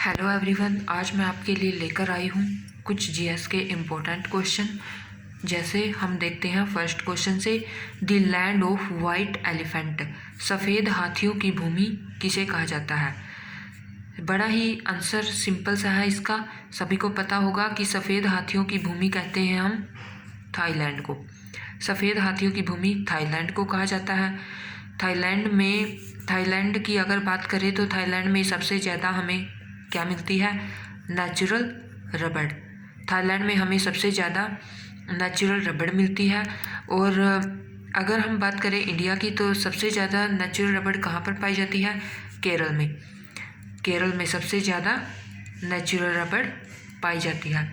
Hello everyone, आज मैं आपके लिए लेकर आई हूँ कुछ जीएस के इम्पोर्टेंट क्वेश्चन। जैसे हम देखते हैं फर्स्ट क्वेश्चन से, the land of white elephant, सफ़ेद हाथियों की भूमि किसे कहा जाता है। बड़ा ही आंसर सिंपल सा है इसका, सभी को पता होगा कि सफ़ेद हाथियों की भूमि कहते हैं हम थाईलैंड को। सफ़ेद हाथियों की भूमि थाईलैंड को कहा जाता है। थाईलैंड की अगर बात करें तो थाईलैंड में सबसे ज़्यादा हमें क्या मिलती है, नेचुरल रबड़। थाईलैंड में हमें सबसे ज़्यादा नेचुरल रबड़ मिलती है। और अगर हम बात करें इंडिया की तो सबसे ज़्यादा नेचुरल रबड़ कहाँ पर पाई जाती है, केरल में। केरल में सबसे ज़्यादा नेचुरल रबड़ पाई जाती है।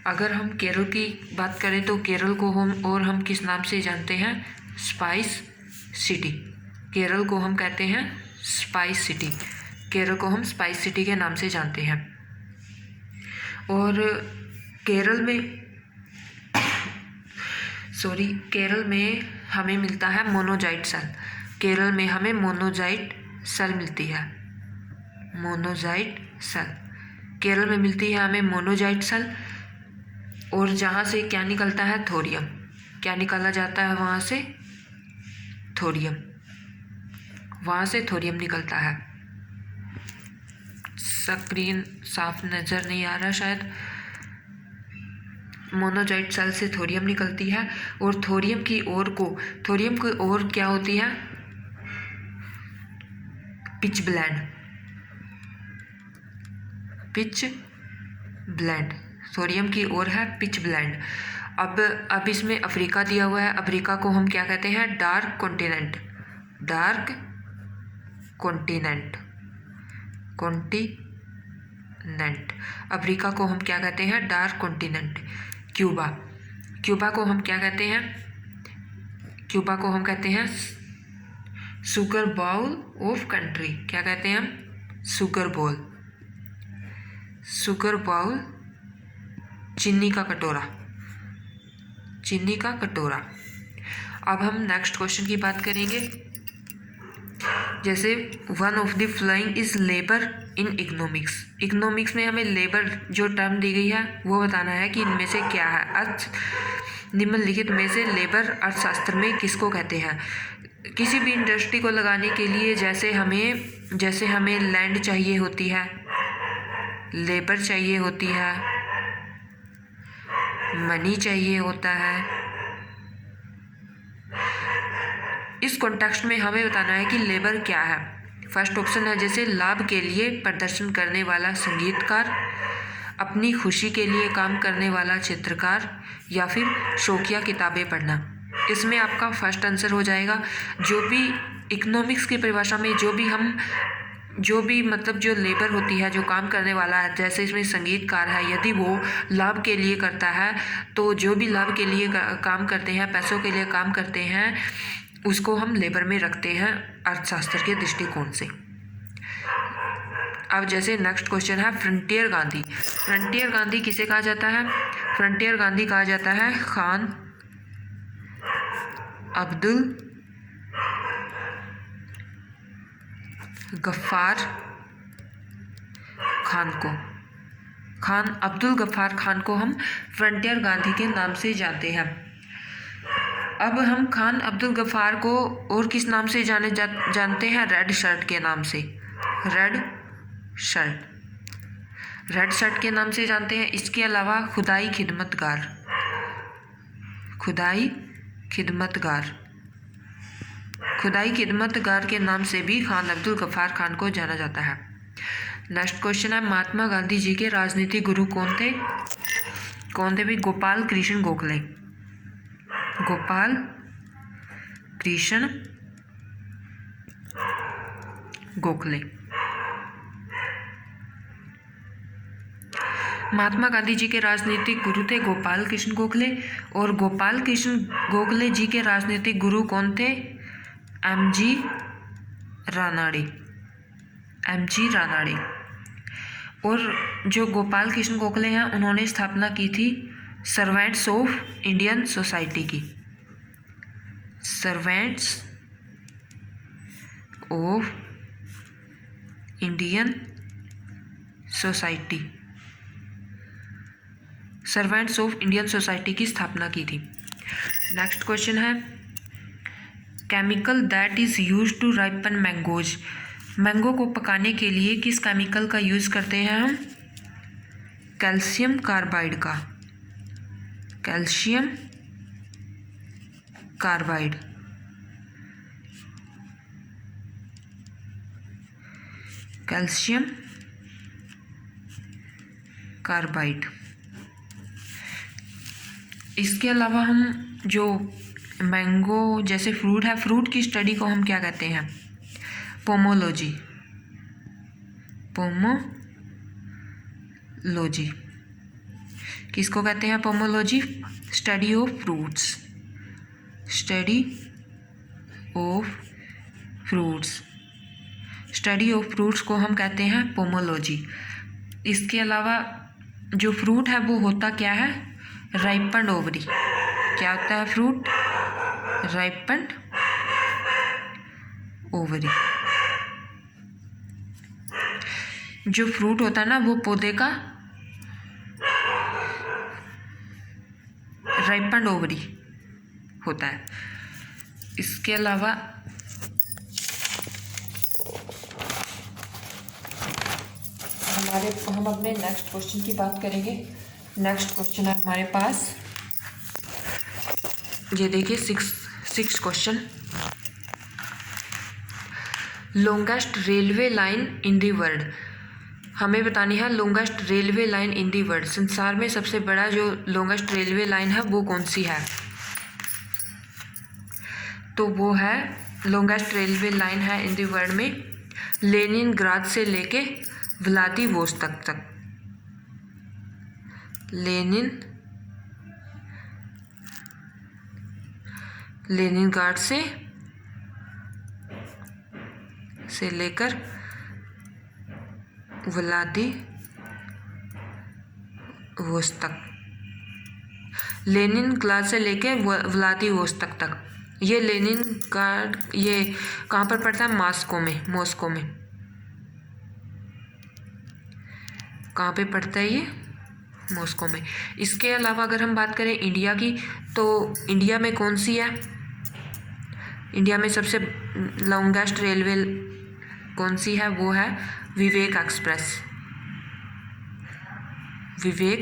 अगर हम केरल की बात करें तो केरल को हम किस नाम से जानते हैं, स्पाइस सिटी। केरल को हम कहते हैं स्पाइस सिटी। केरल को हम स्पाइस सिटी के नाम से जानते हैं। और केरल में हमें मिलता है मोनोजाइट सेल। केरल में हमें मोनोजाइट सेल मिलती है। मोनोजाइट सेल केरल में मिलती है हमें मोनोजाइट सेल। और जहाँ से क्या निकलता है, थोरियम। क्या निकाला जाता है वहाँ से, थोरियम। वहाँ से थोरियम निकलता है। स्क्रीन साफ नज़र नहीं आ रहा शायद। मोनोजाइट सेल से थोरियम निकलती है। और थोरियम की ओर क्या होती है, पिच ब्लेंड। थोरियम की ओर है पिच ब्लेंड। अब इसमें अफ्रीका दिया हुआ है। अफ्रीका को हम क्या कहते हैं, डार्क कॉन्टिनेंट। अफ्रीका को हम क्या कहते हैं, डार्क कॉन्टिनेंट। क्यूबा को हम क्या कहते हैं, सुगर बाउल ऑफ कंट्री। क्या कहते हैं हम, सुगर बाउल, चीनी का कटोरा। अब हम नेक्स्ट क्वेश्चन की बात करेंगे। जैसे one of the following is labour in economics में हमें लेबर जो टर्म दी गई है वो बताना है कि इनमें से क्या है। निम्नलिखित में से लेबर अर्थशास्त्र में किसको कहते हैं। किसी भी इंडस्ट्री को लगाने के लिए जैसे हमें लैंड चाहिए होती है, लेबर चाहिए होती है, मनी चाहिए होता है। इस कॉन्टेक्स्ट में हमें बताना है कि लेबर क्या है। फर्स्ट ऑप्शन है जैसे लाभ के लिए प्रदर्शन करने वाला संगीतकार, अपनी खुशी के लिए काम करने वाला चित्रकार, या फिर शौकिया किताबें पढ़ना। इसमें आपका फर्स्ट आंसर हो जाएगा। जो भी इकोनॉमिक्स की परिभाषा में जो लेबर होती है, जो काम करने वाला है, जैसे इसमें संगीतकार है, यदि वो लाभ के लिए करता है तो जो भी लाभ के लिए काम करते हैं, पैसों के लिए काम करते हैं, उसको हम लेबर में रखते हैं अर्थशास्त्र के दृष्टिकोण से। अब जैसे नेक्स्ट क्वेश्चन है, फ्रंटियर गांधी किसे कहा जाता है। फ्रंटियर गांधी कहा जाता है खान अब्दुल गफ्फार खान को हम फ्रंटियर गांधी के नाम से जानते हैं। अब हम खान अब्दुल गफ्फार को और किस नाम से जानते हैं, रेड शर्ट के नाम से। रेड शर्ट के नाम से जानते हैं। इसके अलावा खुदाई खिदमतगार के नाम से भी खान अब्दुल गफ्फार खान को जाना जाता है। नेक्स्ट क्वेश्चन है, महात्मा गांधी जी के राजनीतिक गुरु कौन थे भी, गोपाल कृष्ण गोखले। महात्मा गांधी जी के राजनीतिक गुरु थे गोपाल कृष्ण गोखले। और गोपाल कृष्ण गोखले जी के राजनीतिक गुरु कौन थे, एम.जी. रानाडे। और जो गोपाल कृष्ण गोखले हैं उन्होंने स्थापना की थी सर्वेंट्स ऑफ इंडियन सोसाइटी की। Servants of Indian society, servants of Indian society की स्थापना की थी। नेक्स्ट क्वेश्चन है chemical that is use to ripen mangoes, mango को पकाने के लिए किस केमिकल का यूज़ करते हैं हम? कैल्शियम कार्बाइड का, कैल्शियम कार्बाइड, कैल्शियम कार्बाइड। इसके अलावा हम जो मैंगो जैसे फ्रूट है, फ्रूट की स्टडी को हम क्या कहते हैं? पोमोलॉजी, पोमोलॉजी किसको कहते हैं? Pomology, study of fruits, study of fruits, study of fruits को हम कहते हैं पोमोलॉजी। इसके अलावा जो फ्रूट है वो होता क्या है? राइपन्ड ओवरी। क्या होता है फ्रूट? राइपन्ड ओवरी। जो फ्रूट होता है ना वो पौधे का राइपन्ड ओवरी होता है। इसके अलावा हम अपने नेक्स्ट क्वेश्चन की बात करेंगे। नेक्स्ट क्वेश्चन है हमारे पास, ये देखिए six question. Longest railway line in the world, हमें बतानी है longest railway line in the world. संसार में सबसे बड़ा जो लॉन्गेस्ट रेलवे लाइन है वो कौन सी है? तो वो है लॉन्गेस्ट रेलवे लाइन है इन दी वर्ल्ड में लेनिनग्राद से लेके व्लादिवोस्तोक तक। लेनिनग्राद से लेकर व्लादिवोस्तोक, लेनिनग्राद से लेके व्लादिवोस्तोक तक। ये लेनिनग्राद ये कहाँ पर पड़ता है? मॉस्को में। कहाँ पे पड़ता है ये? मॉस्को में। इसके अलावा अगर हम बात करें इंडिया की, तो इंडिया में कौन सी है? इंडिया में सबसे लॉन्गेस्ट रेलवे कौन सी है? वो है विवेक एक्सप्रेस। विवेक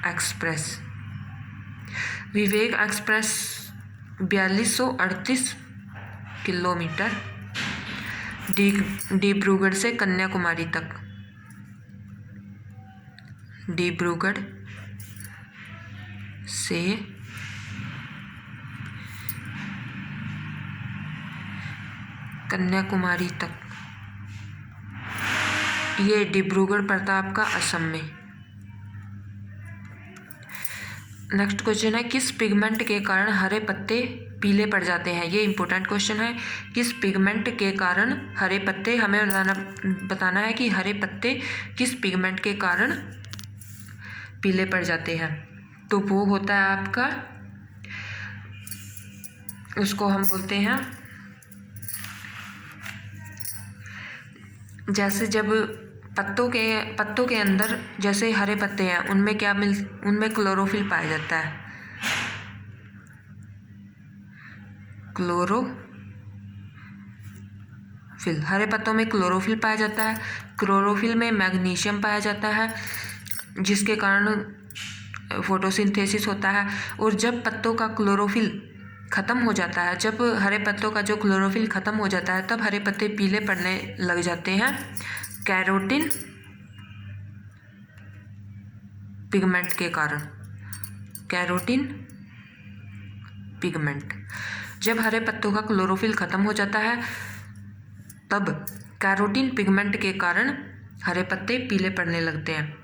एक्सप्रेस 4238 किलोमीटर डिब्रूगढ़ से कन्याकुमारी तक। डिब्रूगढ़ से कन्याकुमारी तक। ये डिब्रूगढ़ पड़ता है आपका असम में। नेक्स्ट क्वेश्चन है किस पिगमेंट के कारण हरे पत्ते पीले पड़ जाते हैं? ये इंपॉर्टेंट क्वेश्चन है। किस पिगमेंट के कारण हरे पत्ते, हमें बताना है कि हरे पत्ते किस पिगमेंट के कारण पीले पड़ जाते हैं। तो वो होता है आपका, उसको हम बोलते हैं, जैसे जब पत्तों के अंदर जैसे हरे पत्ते हैं उनमें क्लोरोफिल पाया जाता है। क्लोरोफिल, हरे पत्तों में क्लोरोफिल पाया जाता है। क्लोरोफिल में मैग्नीशियम पाया जाता है जिसके कारण फोटोसिंथेसिस होता है। और जब पत्तों का क्लोरोफिल ख़त्म हो जाता है, जब हरे पत्तों का जो क्लोरोफिल ख़त्म हो जाता है, तब हरे पत्ते पीले पड़ने लग जाते हैं कैरोटीन पिगमेंट के कारण। कैरोटीन पिगमेंट, जब हरे पत्तों का क्लोरोफिल ख़त्म हो जाता है तब कैरोटीन पिगमेंट के कारण हरे पत्ते पीले पड़ने लगते हैं।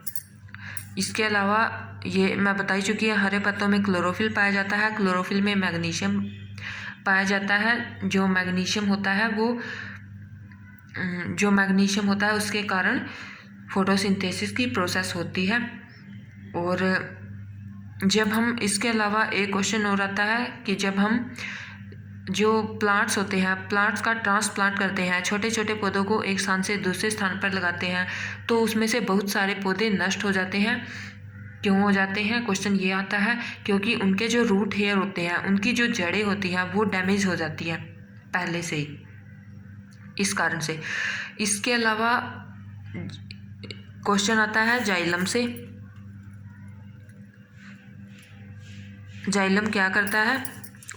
इसके अलावा ये मैं बता ही चुकी है, हरे पत्तों में क्लोरोफिल पाया जाता है। क्लोरोफिल में मैग्नीशियम पाया जाता है। जो मैग्नीशियम होता है उसके कारण फोटोसिंथेसिस की प्रोसेस होती है। और जब हम, इसके अलावा एक क्वेश्चन और आता है कि जब हम जो प्लांट्स होते हैं, प्लांट्स का ट्रांसप्लांट करते हैं, छोटे छोटे पौधों को एक स्थान से दूसरे स्थान पर लगाते हैं, तो उसमें से बहुत सारे पौधे नष्ट हो जाते हैं। क्यों हो जाते हैं? क्वेश्चन ये आता है क्योंकि उनके जो रूट हेयर होते हैं, उनकी जो जड़ें होती हैं वो डैमेज हो जाती हैं पहले से ही, इस कारण से। इसके अलावा क्वेश्चन आता है जाइलम से। जाइलम क्या करता है?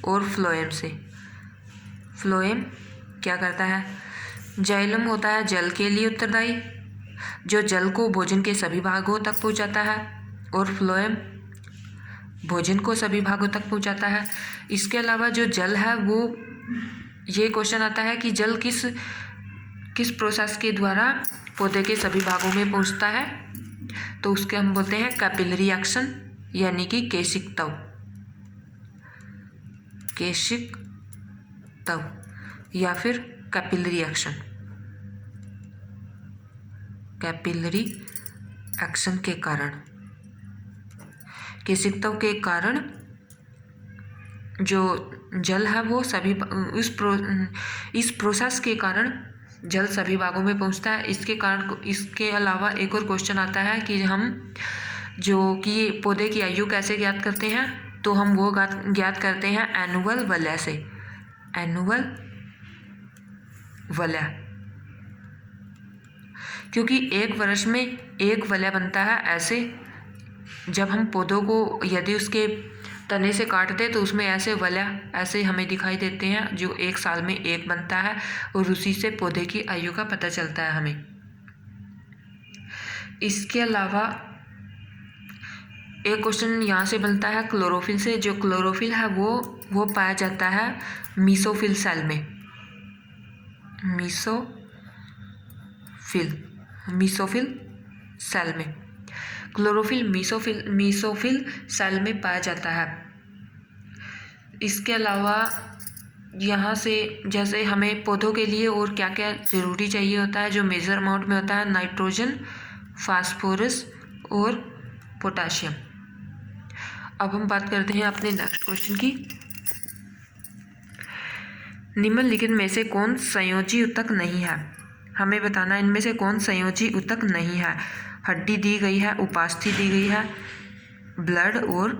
और फ्लोएम से। फ्लोएम क्या करता है? जाइलम होता है जल के लिए उत्तरदायी, जो जल को भोजन के सभी भागों तक पहुंचाता है, और फ्लोएम भोजन को सभी भागों तक पहुंचाता है। इसके अलावा जो जल है वो, ये क्वेश्चन आता है कि जल किस प्रोसेस के द्वारा पौधे के सभी भागों में पहुंचता है, तो उसके हम बोलते हैं कैपिलरी एक्शन, यानी कि केशिक तव। केशिक तव या फिर कैपिलरी एक्शन। कैपिलरी एक्शन के कारण, केशिक तव के कारण जो जल है वो सभी इस प्रोसेस के कारण जल सभी भागों में पहुंचता है। इसके अलावा एक और क्वेश्चन आता है कि हम जो कि पौधे की आयु कैसे ज्ञात करते हैं, तो हम वो ज्ञात करते हैं एनुअल वलय से। एनुअल वलय, क्योंकि एक वर्ष में एक वलय बनता है। ऐसे जब हम पौधों को यदि उसके तने से काटते तो उसमें ऐसे वलय ऐसे हमें दिखाई देते हैं, जो एक साल में एक बनता है, और उसी से पौधे की आयु का पता चलता है हमें। इसके अलावा एक क्वेश्चन यहाँ से बनता है क्लोरोफिल से। जो क्लोरोफिल है वो पाया जाता है मीसोफिल सेल में। मीसोफिल सेल में क्लोरोफिल मीसोफिल सेल में पाया जाता है। इसके अलावा यहाँ से जैसे हमें पौधों के लिए और क्या क्या ज़रूरी चाहिए होता है, जो मेजर अमाउंट में होता है, नाइट्रोजन, फास्फोरस और पोटाशियम। अब हम बात करते हैं अपने नेक्स्ट क्वेश्चन की। निम्नलिखित में से कौन संयोजी ऊतक नहीं है? हमें बताना इनमें से कौन संयोजी ऊतक नहीं है। हड्डी दी गई है, उपास्थि दी गई है, ब्लड और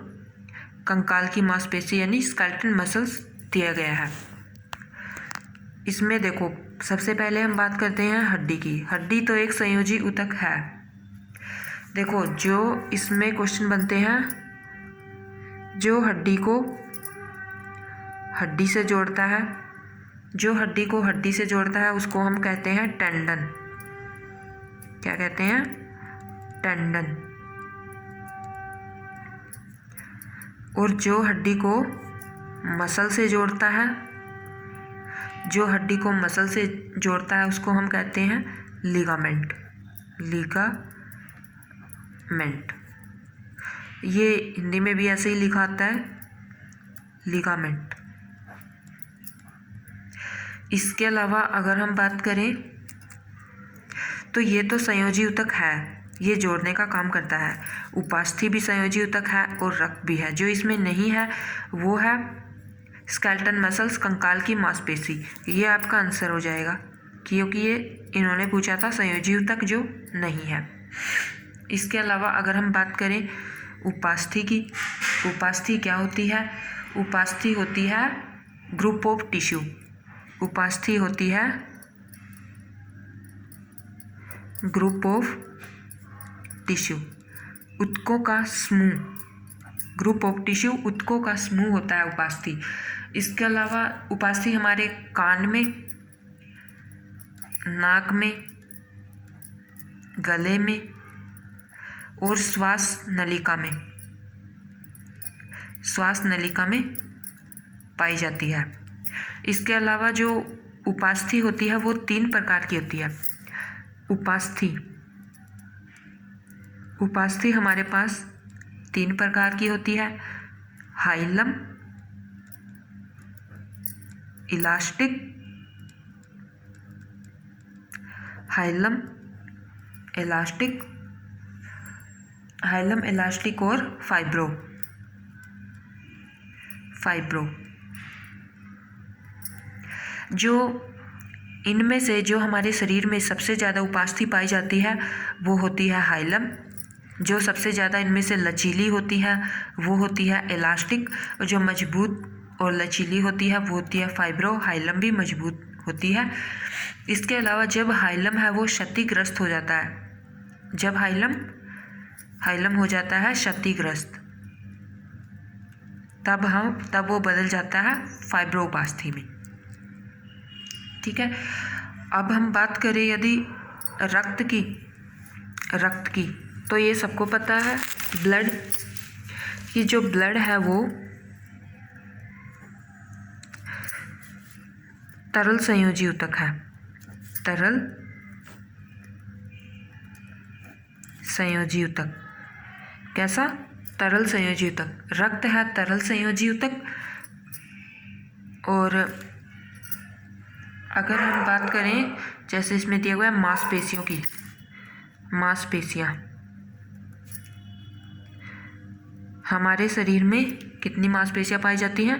कंकाल की मांसपेशी यानी स्केलेटल मसल्स दिया गया है। इसमें देखो, सबसे पहले हम बात करते हैं हड्डी की। हड्डी तो एक संयोजी ऊतक है। देखो, जो इसमें क्वेश्चन बनते हैं, जो हड्डी को हड्डी से जोड़ता है, जो हड्डी को हड्डी से जोड़ता है उसको हम कहते हैं टेंडन। क्या कहते हैं? टेंडन। और जो हड्डी को मसल से जोड़ता है, जो हड्डी को मसल से जोड़ता है उसको हम कहते हैं लिगामेंट। लिगामेंट, ये हिंदी में भी ऐसे ही लिखा आता है, लिगामेंट। इसके अलावा अगर हम बात करें तो ये तो संयोजी ऊतक है, ये जोड़ने का काम करता है। उपास्थि भी संयोजी ऊतक है और रक्त भी है। जो इसमें नहीं है वो है स्केलेटल मसल्स, कंकाल की मांसपेशी। ये आपका आंसर हो जाएगा, क्योंकि ये इन्होंने पूछा था संयोजी ऊतक जो नहीं है। इसके अलावा अगर हम बात करें उपास्थि की, उपास्थि क्या होती है? उपास्थि होती है ग्रुप ऑफ टिश्यू। उपास्थि होती है ग्रुप ऑफ टिश्यू, ऊतकों का समूह। ग्रुप ऑफ टिश्यू, ऊतकों का समूह होता है उपास्थि। इसके अलावा उपास्थि हमारे कान में, नाक में, गले में और श्वास नलिका में पाई जाती है। इसके अलावा जो उपास्थि होती है वो 3 प्रकार की होती है। उपास्थि हमारे पास 3 प्रकार की होती है। हाइलम, इलास्टिक, हाइलम इलास्टिक और फाइब्रो। जो इनमें से जो हमारे शरीर में सबसे ज़्यादा उपास्थि पाई जाती है वो होती है हाइलम। जो सबसे ज़्यादा इनमें से लचीली होती है वो होती है इलास्टिक, और जो मजबूत और लचीली होती है वो होती है फाइब्रो। हाइलम भी मजबूत होती है। इसके अलावा जब हाइलम है वो क्षतिग्रस्त हो जाता है, जब हाइलम हो जाता है क्षतिग्रस्त, तब वो बदल जाता है फाइब्रोपास्थी में। ठीक है। अब हम बात करें यदि रक्त की तो ये सबको पता है ब्लड की, जो ब्लड है वो तरल संयोजी ऊतक है। तरल संयोजी ऊतक कैसा? तरल संयोजी ऊतक। रक्त है तरल संयोजी ऊतक। और अगर हम बात करें जैसे इसमें दिया हुआ है मांसपेशियों की, मांसपेशियाँ हमारे शरीर में कितनी मांसपेशियाँ पाई जाती हैं?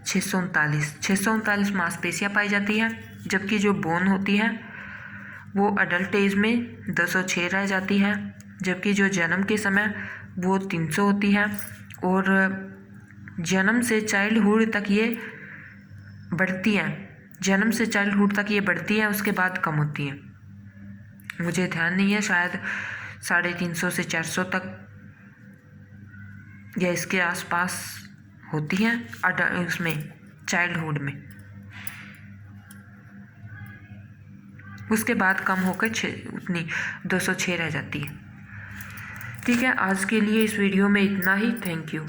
639 मांसपेशियाँ पाई जाती हैं। जबकि जो बोन होती है वो अडल्ट एज में 206 रह जाती है, जबकि जो जन्म के समय वो 300 होती है। और जन्म से चाइल्डहुड तक ये बढ़ती हैं, जन्म से चाइल्डहुड तक ये बढ़ती हैं, उसके बाद कम होती हैं। मुझे ध्यान नहीं है, शायद 350 से 400 तक या इसके आसपास होती हैं उसमें चाइल्डहुड में। उसके बाद कम होकर 206 रह जाती है। ठीक है, आज के लिए इस वीडियो में इतना ही। Thank you.